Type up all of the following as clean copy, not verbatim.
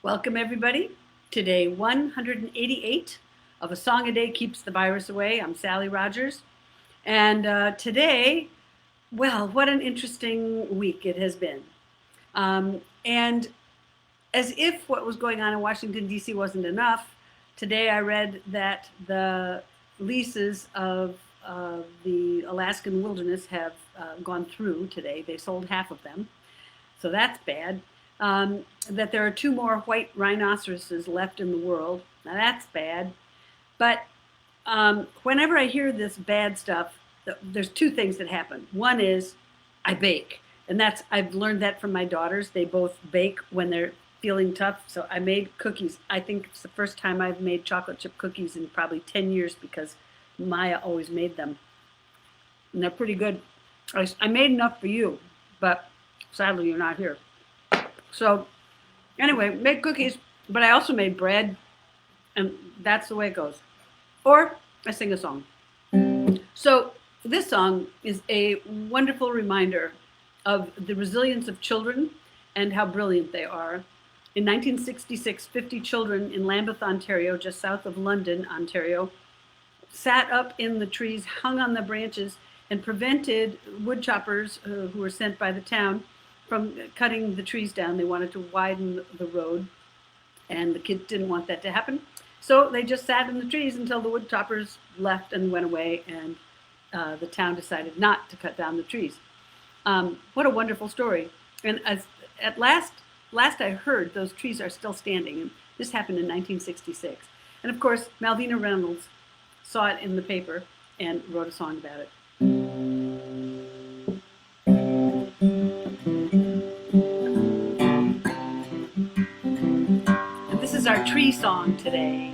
Welcome, everybody, to day 188 of A Song a Day Keeps the Virus Away. I'm Sally Rogers. And today, well, what an interesting week it has been. And as if what was going on in Washington, D.C. wasn't enough, today I read that the leases of the Alaskan wilderness have gone through today. They sold half of them. So that's bad. That there are two more white rhinoceroses left in the world. Now that's bad. But whenever I hear this bad stuff, there's two things that happen. One is I bake, and I've learned that from my daughters. They both bake when they're feeling tough. So I made cookies. I think it's the first time I've made chocolate chip cookies in probably 10 years because Maya always made them, and they're pretty good. I made enough for you, but sadly you're not here. So anyway, made cookies, but I also made bread, and that's the way it goes. Or I sing a song. So this song is a wonderful reminder of the resilience of children and how brilliant they are. In 1966, 50 children in Lambeth, Ontario, just south of London, Ontario, sat up in the trees, hung on the branches, and prevented wood choppers who were sent by the town from cutting the trees down. They wanted to widen the road, and the kids didn't want that to happen. So they just sat in the trees until the wood choppers left and went away, and the town decided not to cut down the trees. What a wonderful story. And at last I heard, those trees are still standing. And this happened in 1966. And of course, Malvina Reynolds saw it in the paper and wrote a song about it. This is our tree song today.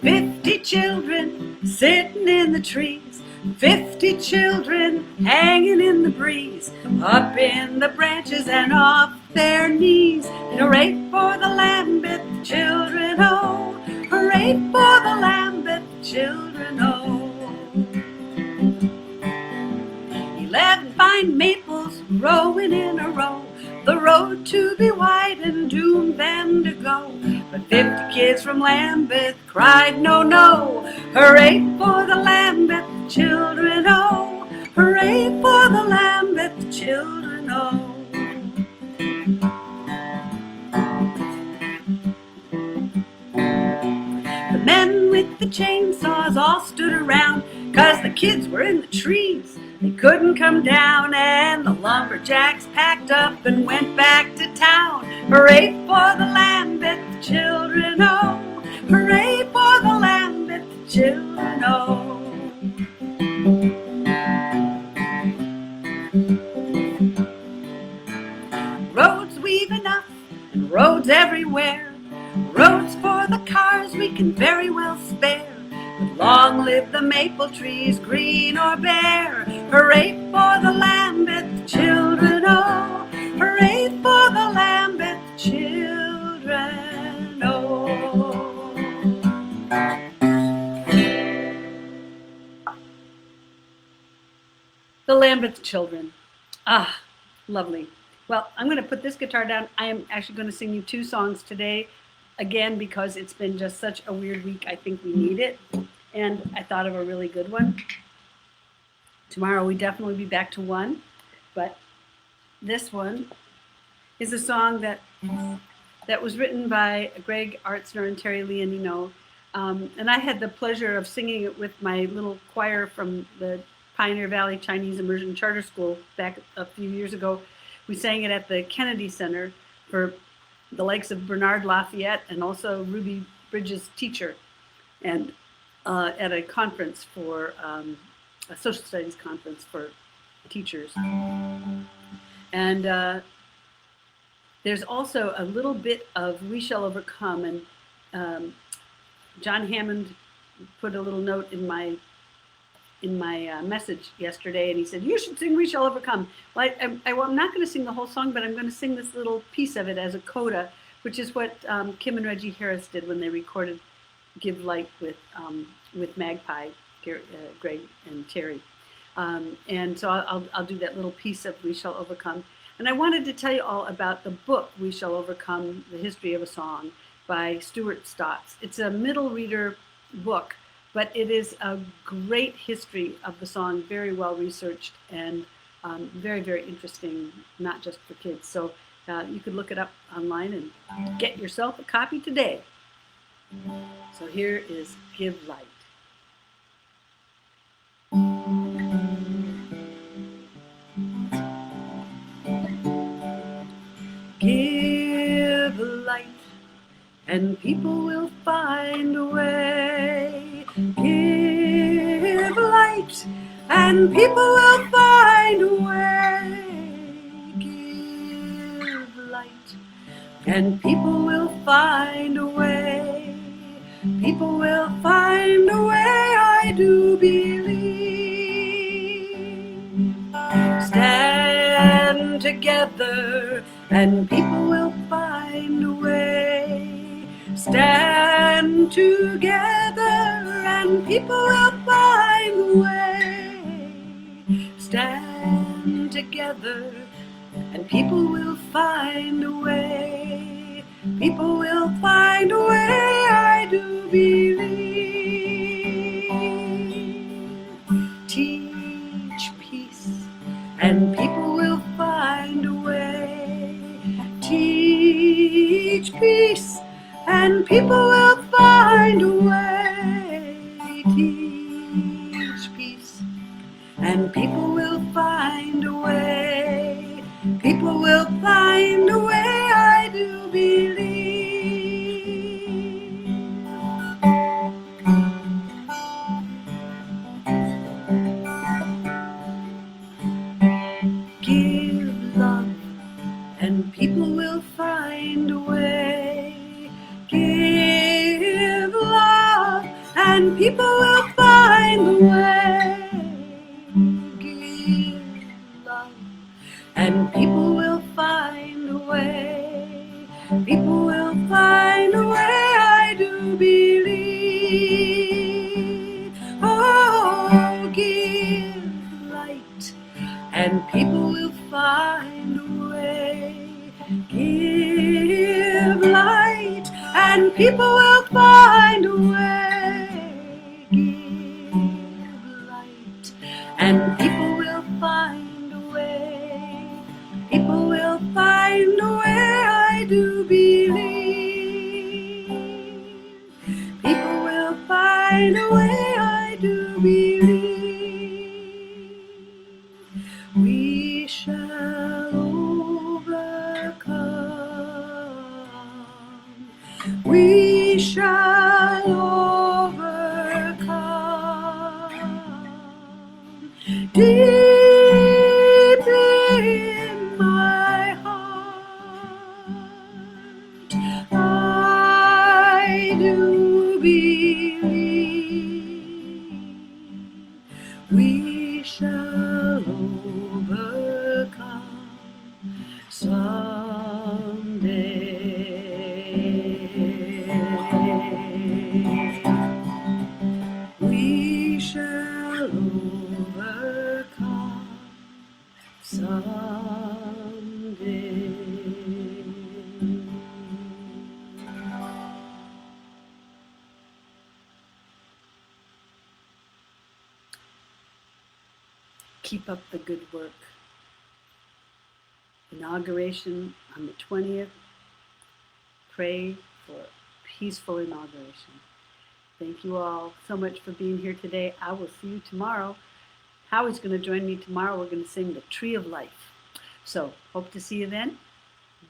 50 children sitting in the trees, 50 children hanging in the breeze, up in the branches and off their knees. And hooray for the Lambeth children, oh, hooray for the Lambeth children, oh. 11 fine maples growing in a row, the road to be wide and doomed them to go. But 50 kids from Lambeth cried no, no. Hooray for the Lambeth children, oh. Hooray for the Lambeth children, oh. The men with the chainsaws all stood around, 'cause the kids were in the trees. They couldn't come down, and the lumberjacks packed up and went back to town. Hooray for the Lambeth children, oh. Hooray for the Lambeth children, oh. Roads we've enough and roads everywhere, roads for the cars we can very well spare. But long live the maple trees, green or bare. Hooray for the Lambeth children, oh. Hooray for the Lambeth children, oh. The Lambeth children. Ah, lovely. Well, I'm going to put this guitar down. I am actually going to sing you two songs today. Again, because it's been just such a weird week, I think we need it. And I thought of a really good one. Tomorrow we definitely be back to one. But this one is a song that was written by Greg Artzner and Terry Leonino. And I had the pleasure of singing it with my little choir from the Pioneer Valley Chinese Immersion Charter School back a few years ago. We sang it at the Kennedy Center for the likes of Bernard Lafayette and also Ruby Bridges' teacher, and at a conference for a social studies conference for teachers. And there's also a little bit of We Shall Overcome, and John Hammond put a little note in my message yesterday, and he said, you should sing We Shall Overcome. Well, I'm not going to sing the whole song, but I'm going to sing this little piece of it as a coda, which is what Kim and Reggie Harris did when they recorded Give Light with Magpie, Greg and Terry. And so I'll do that little piece of We Shall Overcome. And I wanted to tell you all about the book, We Shall Overcome, The History of a Song by Stuart Stotts. It's a middle reader book, but it is a great history of the song, very well researched and very, very interesting, not just for kids. So you could look it up online and get yourself a copy today. So here is Give Light. Give light, and people will find a way. Give light, and people will find a way. Give light, and people will find a way. People will find a way, I do believe. Stand together, and people will find a way. Stand together, and people will find a way. Stand together, and people will find a way. People will find a way, I do believe. Teach peace, and people will find a way. Teach peace, and people will find a way. Teach peace, and people will find a way. People will find a way, I do believe. Give love, and people will find a way. Give love, and people will find a way. Give love, and people will find a way. People will find a way, I do believe. Oh, give light, and people will find a way. Give light, and people will find a way. Give light, and people will find a way. People will find a way, I do believe. People will find a way, I do believe. We shall overcome. We shall overcome. Deep in my heart, I do believe we shall overcome someday. We shall overcome someday. Keep up the good work. Inauguration on the 20th. Pray for a peaceful inauguration. Thank you all so much for being here today. I will see you tomorrow. Howie's going to join me tomorrow. We're going to sing the Tree of Life. So hope to see you then.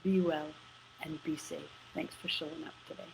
Be well and be safe. Thanks for showing up today.